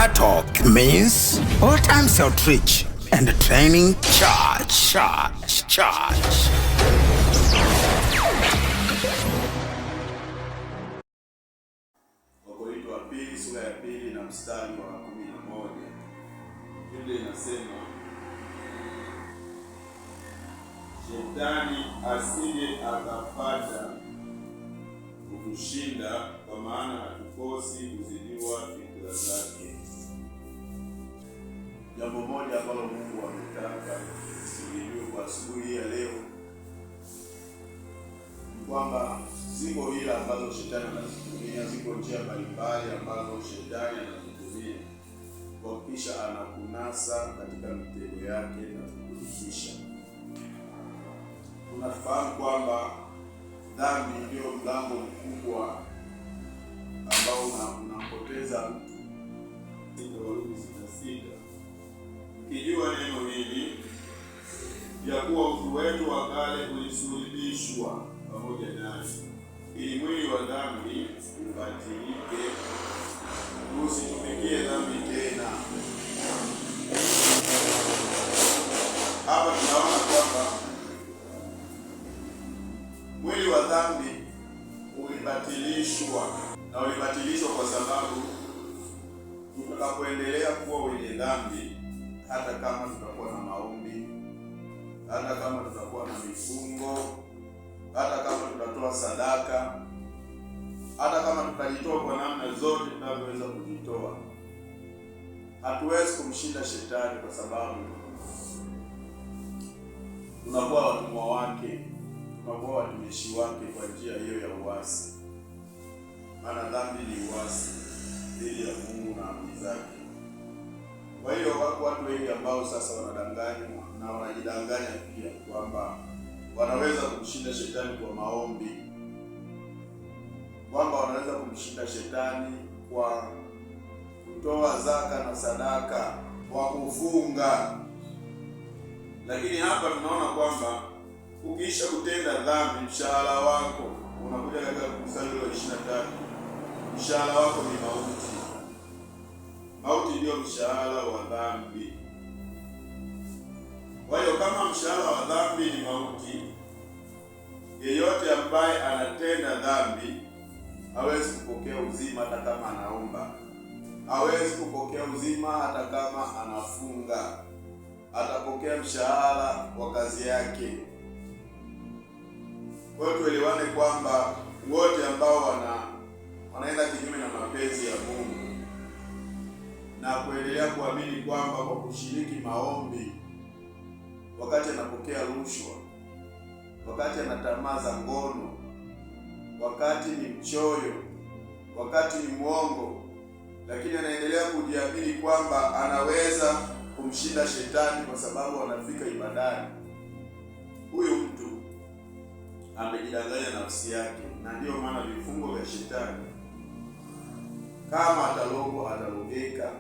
Sheta Talk means all times outreach and training charge. Wakorintho wa pili sura ya pili na mstari wa 11. Biblia inasema Shetani asije akapata kutushinda, kwa maana hatukosi kuzidiwa fikra zake. Jambo moja ambalo Mungu ametaka tulijue kwa asubuhi ya leo ni kwamba ziko hila ambazo Shetani anazitumia, ziko njia mbalimbali ambazo Shetani anazitumia kuhakikisha anakunasa katika mitego yake na kukushusha. Tunafahamu kwamba dhambi ndio mlango mkubwa ambao unampoteza mtu. Warumi 6:6. Ukijua neno hili ya kuwa utu wetu wa kale ulisulubishwa pamoja naye, ili mwili wa dhambi ubatilike, usitumikie dhambi tena. Hapa tunaona kwamba mwili wa dhambi ulibatilishwa, na ulibatilishwa kwa sababu tutakapoendelea kuwa wenye dhambi, hata kama tutakuwa na maombi, hata kama tutakuwa na mifungo, hata kama tutatoa sadaka, hata kama tutajitoa kwa namna zote tunavyoweza kujitoa, hatuwezi kumshinda Shetani, kwa sababu tunakuwa watumwa wake, tunakuwa watumishi wake kwa njia hiyo ya uasi. Maana dhambi ni uasi dhidi ya Mungu na amri zake. Kwa hiyo wako watu wengi ambao sasa wanadanganywa na wanajidanganya pia kwamba wanaweza kumshinda Shetani kwa maombi, kwamba wanaweza kumshinda Shetani kwa kutoa zaka na sadaka, kwa kufunga. Lakini hapa tunaona kwamba ukiisha kutenda dhambi, mshahara wako unakuja katika mstari wa 23. Mshahara wako ni mauti. Mauti ndio mshahara wa dhambi. Kwa hiyo kama mshahara wa dhambi ni mauti, yeyote ambaye anatenda dhambi hawezi kupokea uzima hata kama anaomba. Hawezi kupokea uzima hata kama anafunga. Atapokea mshahara wa kazi yake. Kwa hiyo tuelewane kwamba wote ambao wanaenda kinyume na mapenzi ya Mungu na kuendelea kuamini kwamba kwa kushiriki maombi, wakati anapokea rushwa, wakati anatamaza ngono, wakati ni mchoyo, wakati ni mwongo, lakini anaendelea kujiamini kwamba anaweza kumshinda Shetani kwa sababu anafika ibadani, huyu mtu amejidanganya nafsi yake. Na ndiyo maana vifungo vya Shetani, kama atalogwa atalogeka,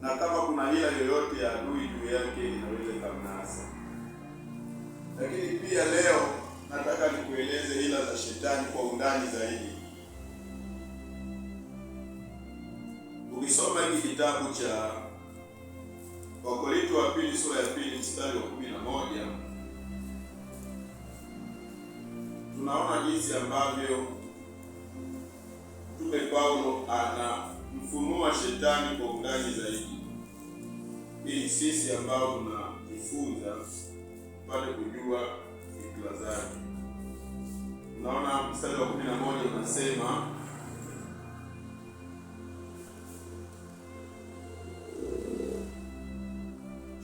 na kama kuna hila yoyote ya adui juu yake inaweza kumnasa. Lakini pia leo nataka nikueleze hila za Shetani kwa undani zaidi. Ukisoma hiki kitabu cha Wakorintho wa pili sura ya pili mstari wa 11, tunaona jinsi ambavyo Mtume Paulo anamfunua Shetani kwa undani zaidi, ili sisi ambao tunajifunza tupate kujua fikra zake. Tunaona mstari wa 11 unasema,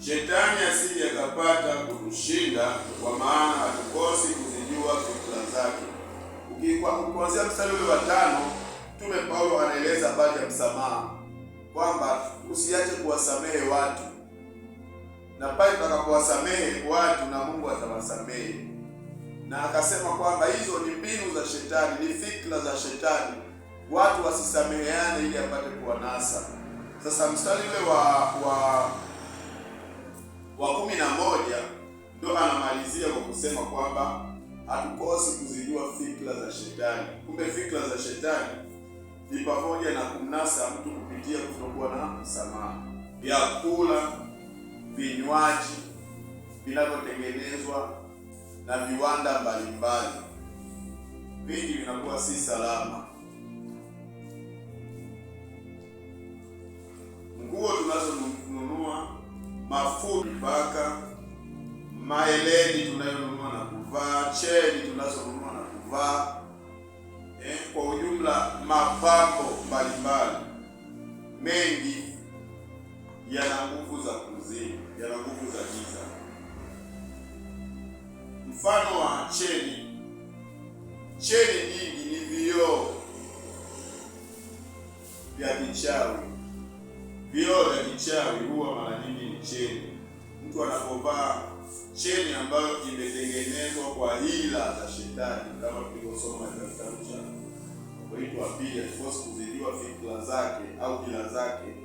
Shetani asije akapata kutushinda, kwa maana hatukosi kuzijua fikra zake. Kuanzia mstari ule wa 5, Mtume Paulo anaeleza habari ya msamaha, kwamba usiache kuwasamehe watu, na pale tutakapowasamehe watu na Mungu atawasamehe. Na akasema kwamba hizo ni mbinu za Shetani, ni fikra za Shetani, watu wasisameheane ili apate kuwanasa. Sasa mstari ule wa 11 ndio anamalizia kwa kusema kwamba hatukosi kuzijua fikra za Shetani. Kumbe fikra za Shetani ni pamoja na kumnasa mtu kupitia kutokuwa na msamaha. Vyakula, vinywaji vinavyotengenezwa na viwanda mbalimbali vingi vinakuwa si salama. Nguo tunazonunua, mafuta, mpaka maeleni tunayonunua na kuvaa, cheni tunazonunua na kuvaa, kwa ujumla mapambo mbalimbali mengi yana nguvu za kuzimu, yana nguvu za giza. Mfano wa cheni nyingi ni vioo vya kichawi. Vioo vya kichawi huwa mara nyingi ni cheni. Mtu anapovaa cheni ambayo imetengenezwa kwa hila za shetani, kama tulivyosoma katika kitabu cha Wakorintho wa pili, asipaswi kuzidiwa fikra zake au hila zake.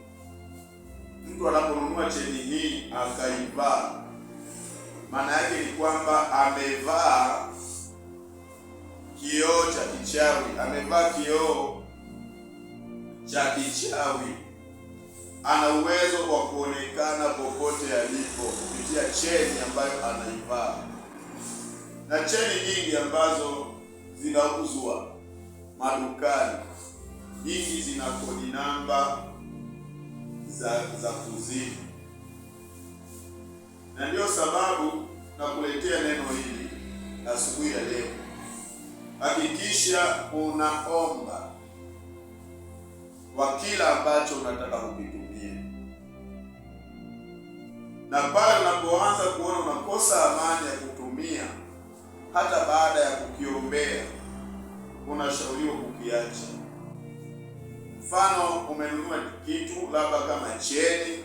Mtu anaponunua cheni hii akaivaa, maana yake ni kwamba amevaa kioo cha kichawi, amevaa kioo cha kichawi. Ana uwezo wa kuonekana popote alipo kupitia cheni ambayo anaivaa. Na cheni nyingi ambazo zinauzwa madukani, nyingi zina kodi namba za kuzimu. Na ndio sababu nakuletea neno hili asubuhi ya leo. Hakikisha unaomba kwa kila ambacho unataka kukitumia, na pale unapoanza kuona unakosa amani ya kutumia, hata baada ya kukiombea, unashauriwa kukiacha. Mfano, umenunua kitu labda kama cheni,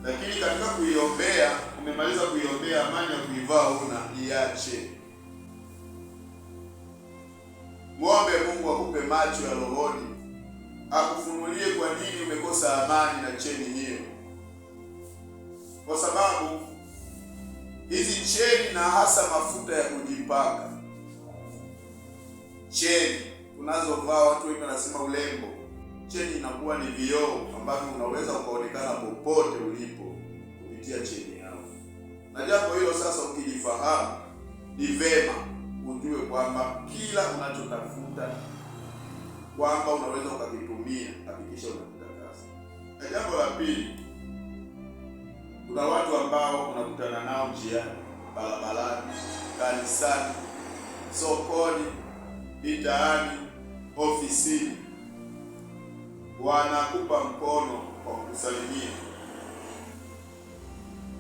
lakini katika kuiombea, umemaliza kuiombea, amani ya kuivaa una, iache. Muombe Mungu akupe macho ya rohoni, akufunulie kwa nini umekosa amani na cheni hiyo, kwa sababu hizi cheni na hasa mafuta ya kujipaka, cheni unazovaa, watu wengi wanasema urembo. Cheni inakuwa ni vioo ambavyo unaweza ukaonekana popote ulipo kupitia cheni yao. Na jambo hilo sasa ukilifahamu, ni vema ujue kwamba kila unachotafuta kwamba unaweza ukakitumia, hakikisha unakitakasa. Na jambo la pili, kuna watu ambao unakutana nao njiani, barabarani, kanisani, sokoni, mitaani, ofisini, wanakupa mkono kwa kusalimia,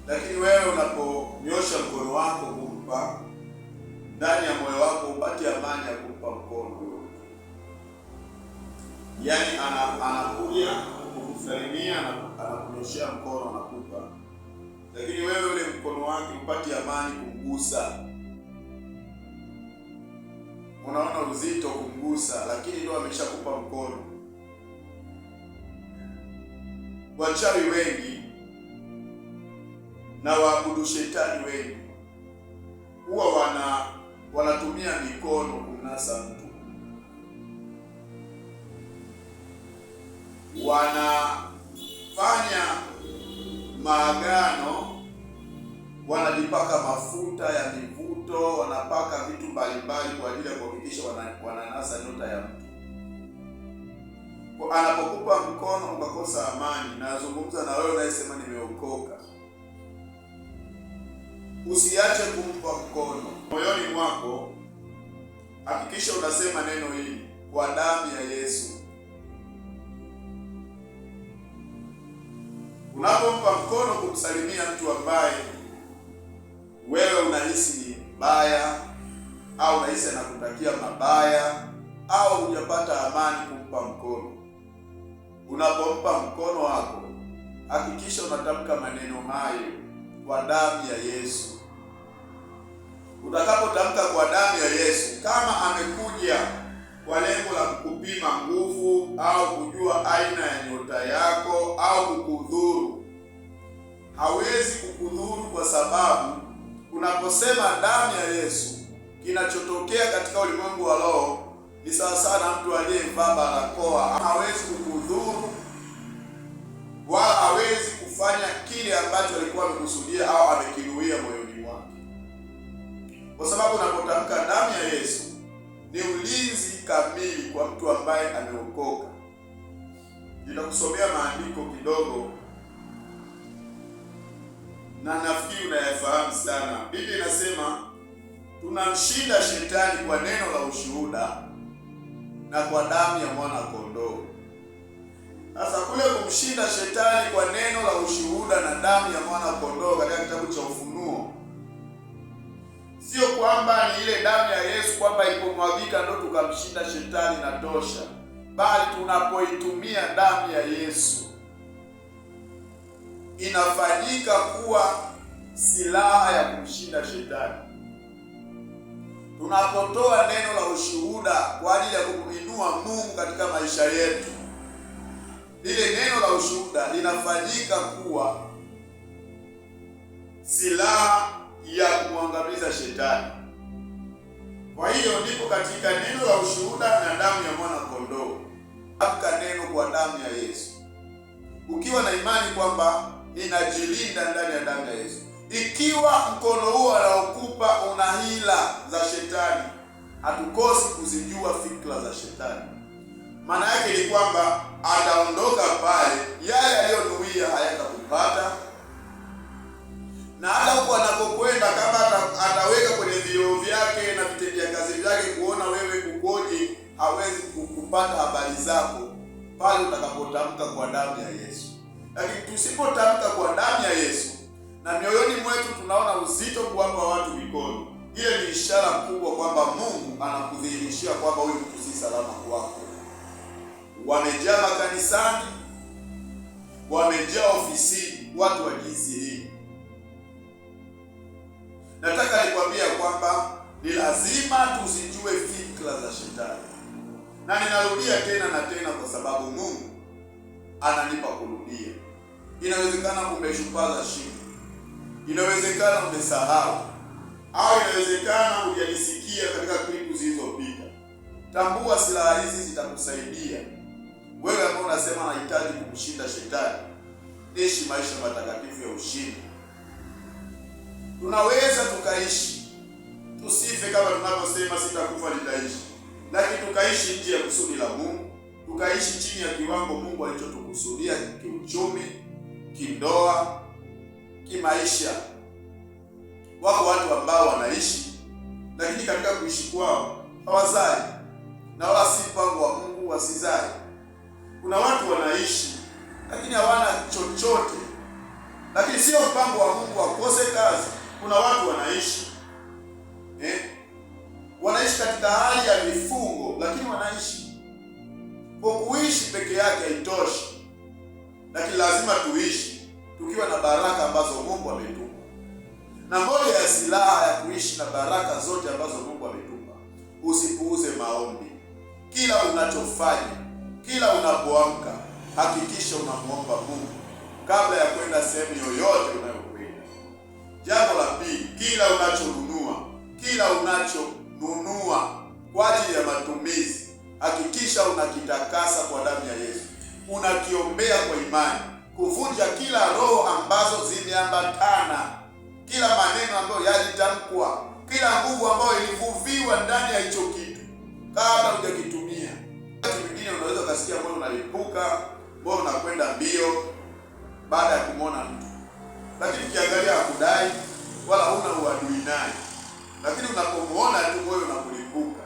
lakini wewe unaponyosha mkono wako kumpa, ndani ya moyo wako upate amani ya kumpa mkono huyo. Yaani anakuja kukusalimia, anakunyoshea mkono, anakupa, lakini wewe ule mkono wake upate amani kumgusa. Unaona uzito kumgusa, lakini ndio ameshakupa mkono. Wachawi wengi na waabudu shetani wengi huwa wanatumia mikono kumnasa mtu. Wanafanya maagano, wanajipaka mafuta ya mivuto, wanapaka vitu mbalimbali kwa ajili ya kuhakikisha wananasa nyota ya mtu. Kwa anapokupa mkono ukakosa amani, nazungumza na wewe unayesema nimeokoka, usiache kumpa mkono. Moyoni mwako hakikisha unasema neno hili: kwa damu ya Yesu. Unapompa mkono kumsalimia mtu ambaye wewe unahisi ni mbaya, au unahisi anakutakia mabaya, au hujapata amani kumpa mkono, unapompa mkono wako hakikisha unatamka maneno hayo: kwa damu ya Yesu. Utakapotamka kwa damu ya Yesu, kama amekuja kwa lengo la kukupima nguvu au kujua aina ya nyota yako au kukudhuru, hawezi kukudhuru, kwa sababu unaposema damu ya Yesu, kinachotokea katika ulimwengu wa roho Ni sawa sana mtu aliyevaa barakoa hawezi kukudhuru wala hawezi kufanya kile ambacho alikuwa amekusudia au amekinuia moyoni mwake, kwa sababu unapotamka damu ya Yesu ni ulinzi kamili kwa mtu ambaye ameokoka. Nitakusomea maandiko kidogo na nafikiri unayafahamu sana. Biblia inasema tunamshinda shetani kwa neno la ushuhuda na kwa damu ya mwana kondoo. Sasa kule kumshinda shetani kwa neno la ushuhuda na damu ya mwana kondoo katika kitabu cha Ufunuo, sio kwamba ni ile damu ya Yesu kwamba ilipomwagika ndo tukamshinda shetani na tosha, bali tunapoitumia damu ya Yesu inafanyika kuwa silaha ya kumshinda shetani. Tunapotoa neno la ushuhuda kwa ajili ya kumuinua Mungu katika maisha yetu, lile neno la ushuhuda linafanyika kuwa silaha ya kumwangamiza shetani. Kwa hiyo ndipo katika neno la ushuhuda na damu ya mwana kondoo, tamka neno kwa damu ya Yesu, ukiwa na imani kwamba inajilinda ndani ya damu ya Yesu. Ikiwa mkono huo anaokupa una hila za shetani, hatukosi kuzijua fikra za shetani. Maana yake ni kwamba ataondoka pale, yale aliyonuia hayatakupata, na hata huko anapokwenda, kama ataweka kwenye vioo vyake na vitendea kazi vyake kuona wewe kukoje, hawezi kupata habari zako pale utakapotamka kwa damu ya Yesu. Lakini tusipotamka kwa damu ya Yesu na mioyoni mwetu tunaona uzito kuwapa watu mikono, ile ni ishara kubwa kwamba Mungu anakudhihirishia kwamba huyu mtu si salama kwako. Wamejaa makanisani, wamejaa ofisini watu wa jinsi hii. Nataka nikwambia kwamba ni lazima tuzijue fikra za shetani, na ninarudia tena na tena kwa sababu Mungu ananipa kurudia. Inawezekana umeshupaza shingo, inawezekana umesahau, au inawezekana hujanisikia katika klipu zilizopita. Tambua silaha hizi zitakusaidia wewe ambao unasema nahitaji kumshinda shetani. Ishi maisha matakatifu ya ushindi. Tunaweza tukaishi, tusife kama tunavyosema sitakufa nitaishi, lakini tukaishi nje ya kusudi la Mungu, tukaishi chini ya kiwango Mungu alichotukusudia kiuchumi, kindoa, kimaisha. Wako watu ambao wanaishi lakini katika kuishi kwao hawazai, na wala si mpango wa Mungu wasizai. Kuna watu wanaishi lakini hawana chochote, lakini sio mpango wa Mungu wakose kazi. Kuna watu wanaishi wanaishi katika hali ya vifungo, lakini wanaishi. Kwa kuishi peke yake haitoshi, lakini lazima tuishi tukiwa na baraka ambazo Mungu ametupa. Na moja ya silaha ya kuishi na baraka zote ambazo Mungu ametupa, usipuuze maombi. Kila unachofanya, kila unapoamka, hakikisha unamuomba Mungu kabla ya kwenda sehemu yoyote unayokwenda. Jambo la pili, kila unachonunua kwa ajili ya matumizi, hakikisha unakitakasa kwa damu ya Yesu. Unakiombea kwa imani, kuvunja kila roho ambazo zimeambatana, kila maneno ambayo yalitamkwa, kila nguvu ambayo ilivuviwa ndani ya hicho kitu kabla hujakitumia. Wakati mwingine unaweza ukasikia moyo unalipuka, moyo unakwenda mbio baada ya kumwona mtu, lakini ukiangalia hakudai wala huna uadui naye, lakini unapomuona tu moyo unakulipuka.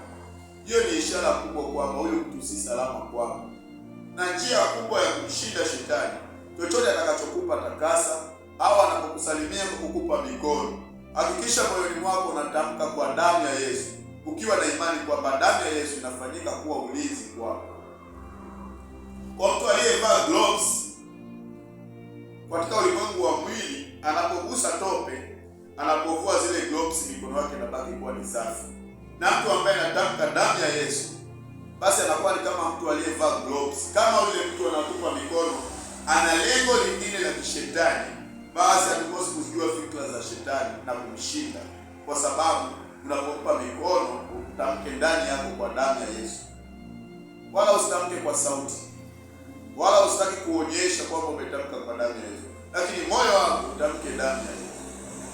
Hiyo ni ishara kubwa kwamba huyo mtu si salama kwako. Na njia kubwa ya kumshinda shetani, chochote atakachokupa takasa, au anapokusalimia kwa kukupa mikono, hakikisha moyoni mwako unatamka kwa damu ya Yesu, ukiwa na imani kwamba damu ya Yesu inafanyika kuwa ulinzi kwako. Kwa mtu aliyevaa gloves katika ulimwengu wa mwili, anapogusa tope, anapovua zile gloves, mikono yake inabaki kuwa ni safi. Na mtu ambaye anatamka damu ya Yesu, basi anakuwa ni kama mtu aliyevaa gloves. Kama yule mtu anakupa mikono ana lengo lingine la kishetani, basi hatukosi kuzijua fikra za shetani na kumshinda, kwa sababu unapompa mikono utamke ndani yako kwa damu ya Yesu, wala usitamke kwa sauti, wala usitaki kuonyesha kwamba umetamka kwa damu ya Yesu, lakini moyo wako utamke damu ya Yesu,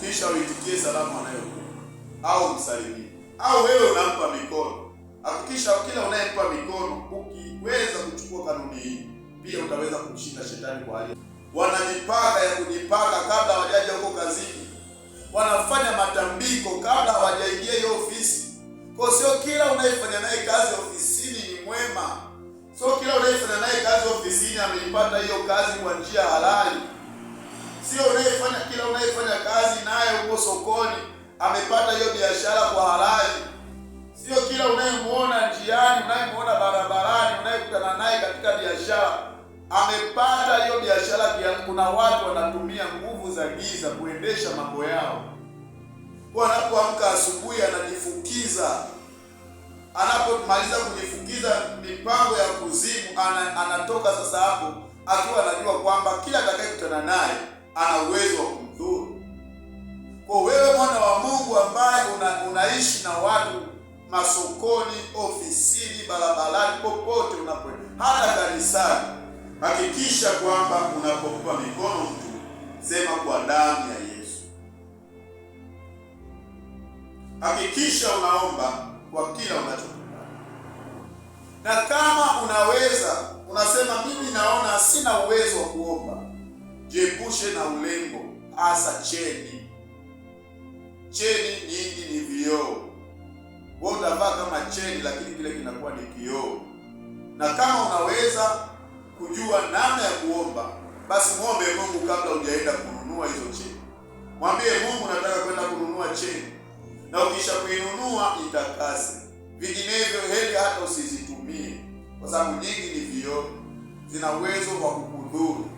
kisha uitikie salamu anayokupa au msalimie, au wewe unampa mikono. Hakikisha kila unayempa mikono, ukiweza kuchukua kanuni hii, pia utaweza kumshinda shetani kwa hali. Wana mipaka ya kujipaka kabla hawajaja huko kazini, wanafanya matambiko kabla hawajaingia hiyo ofisi. Kwa sio kila unayefanya naye kazi ofisini ni mwema, sio kila unayefanya naye kazi ofisini ameipata hiyo kazi kwa njia halali. Sio kila unayefanya kazi naye huko sokoni amepata hiyo biashara kwa halali. Sio kila unayemuona njiani, unayemuona barabarani, unayekutana naye katika biashara amepata hiyo biashara. Kuna watu wanatumia nguvu za giza kuendesha mambo yao. Anapoamka asubuhi anajifukiza, anapomaliza kujifukiza mipango ya kuzimu, anatoka sasa hapo akiwa anajua kwamba kila atakayekutana naye ana uwezo wa kumdhuru. Kwa wewe mwana wa Mungu ambaye unaishi na watu masokoni, ofisini, barabarani, popote unapoenda, hata kanisani, hakikisha kwamba unapompa mikono mtu, sema kwa damu ya Yesu. Hakikisha unaomba kwa kila unachokipata, na kama unaweza unasema mimi naona sina uwezo wa kuomba, jiepushe na ulembo, hasa cheni. Cheni nyingi ni vioo. Wewe utavaa kama cheni, lakini kile kinakuwa ni kioo. Na kama unaweza kujua namna ya kuomba, basi muombe Mungu kabla hujaenda kununua hizo cheni. Mwambie Mungu, nataka kwenda kununua cheni, na ukisha kuinunua itakase. Vinginevyo heri hata usizitumie, kwa sababu nyingi ni vioo, zina uwezo wa kukudhuru,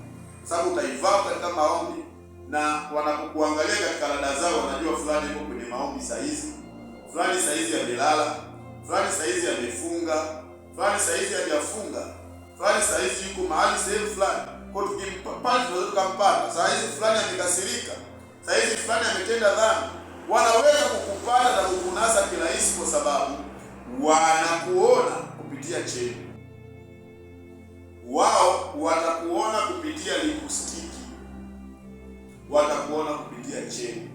sababu utaivaa katika maombi, na wanapokuangalia katika rada zao wanajua fulani yuko kwenye maombi saa hizi, fulani saa hizi amelala, fulani saa hizi amefunga, fulani saa hizi hajafunga, fulani saa hizi yuko mahali sehemu fulani. Kwa tukimpata tunaweza tukampata. Saa hizi fulani amekasirika, saa hizi fulani ametenda dhambi. Wanaweza kukupata na kukunasa kirahisi, kwa sababu wanakuona kupitia cheni. Wao watakuona kupitia lipstick, watakuona kupitia cheni.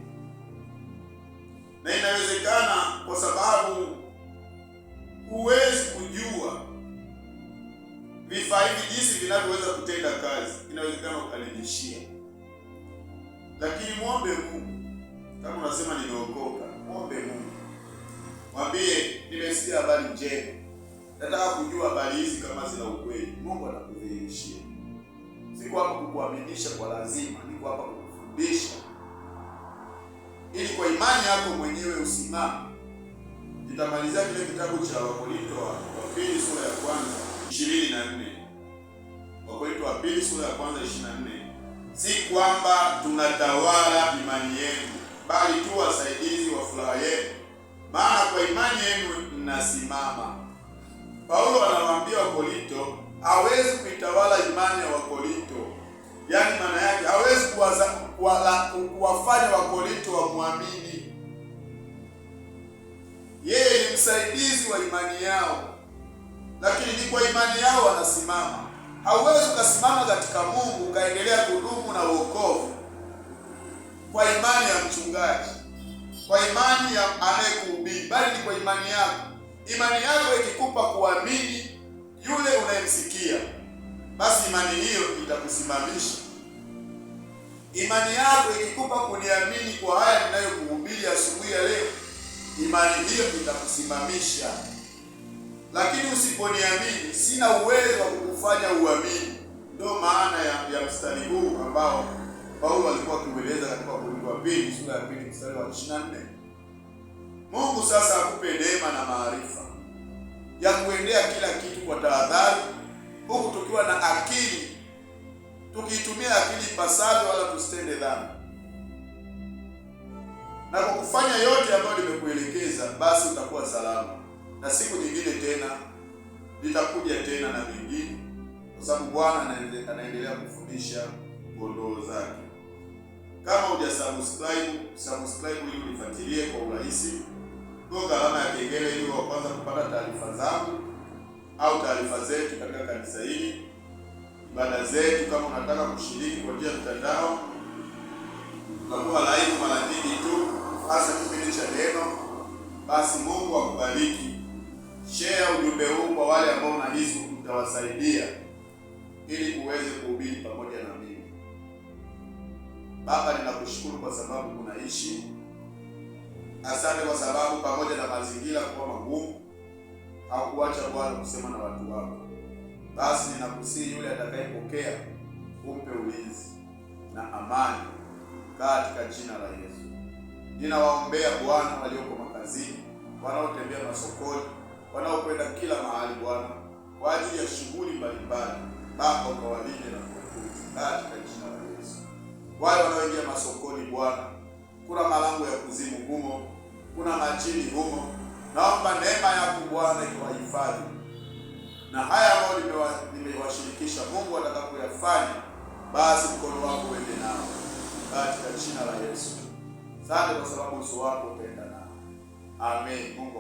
Na inawezekana kwa sababu huwezi kujua vifaa hivi jinsi vinavyoweza kutenda kazi, inawezekana ukalibishia. Lakini muombe Mungu. Kama unasema nimeokoka, muombe Mungu. Mwambie nimesikia habari njema, nataka kujua habari hizi kama zina ukweli. Mungu atakudhihirishia. Siko hapa kukuaminisha kwa lazima, niko hapa kukufundisha ili kwa imani yako mwenyewe usimame. Nitamalizia kile kitabu cha Wakorintho wa pili sura ya kwanza 24. Wakorintho wa pili sura ya kwanza 24. Si kwamba tunatawala imani yenu, bali tu wasaidizi wa furaha yenu, maana kwa imani yenu mnasimama. Paulo anawaambia Wakorintho hawezi kuitawala imani ya Wakorintho. Yaani maana yake hawezi kuwafanya Wakorintho wamwamini. Yeye ni msaidizi wa imani yao, lakini ni kwa imani yao wanasimama. Hauwezi ukasimama katika Mungu ukaendelea kudumu na wokovu kwa imani ya mchungaji, kwa imani ya anayekuhubiri, bali ni kwa imani yako. Imani yako ikikupa kuamini yule unayemsikia, basi imani hiyo itakusimamisha. Imani yako ikikupa kuniamini kwa haya ninayokuhubiri asubuhi ya leo, imani hiyo itakusimamisha. Lakini usiponiamini, sina uwezo wa kukufanya uamini. Ndio maana ya mstari huu ambao Paulo alikuwa akieleza katika Wakorintho wa pili sura ya pili mstari wa 24. Mungu sasa akupe neema na maarifa ya kuendea kila kitu kwa tahadhari, huku tukiwa na akili, tukiitumia akili ipasavyo, wala tusitende dhambi. Na kwa kufanya yote ambayo nimekuelekeza, basi utakuwa salama. Na siku nyingine tena nitakuja tena na mengine, kwa sababu Bwana anaendelea kufundisha kondoo zake. Kama hujasubscribe, subscribe ili unifuatilie kwa urahisi. gonga alama ya kengele ili wa kwanza kupata taarifa zangu au taarifa zetu katika kanisa hili, ibada zetu. Kama unataka kushiriki kwa njia ya mtandao, tunakuwa live mara nyingi tu, hasa kipindi cha neno. Basi Mungu akubariki. Share ujumbe huu kwa wale ambao unahisi utawasaidia ili uweze kuhubiri pamoja na mimi. Baba, ninakushukuru kwa sababu unaishi. Asante kwa sababu pamoja na mazingira kuwa magumu, haukuacha Bwana kusema na watu wako. Basi ninakusihi yule atakayepokea umpe ulinzi na amani katika jina la Yesu. Ninawaombea Bwana walioko makazini, wanaotembea masokoni, wanaokwenda kila mahali Bwana kwa ajili ya shughuli mbalimbali. Baba, ukawalinde na kuwatunza katika jina la Yesu. Wale wanaoingia masokoni Bwana, kuna malango ya kuzimu humo, kuna majini humo. Naomba neema yako Bwana ikiwahifadhi, na haya ambayo nimewashirikisha Mungu atakapoyafanya, basi mkono wako uende nao katika jina la Yesu. Asante kwa sababu uso wako utaenda nao. Amen. Mungu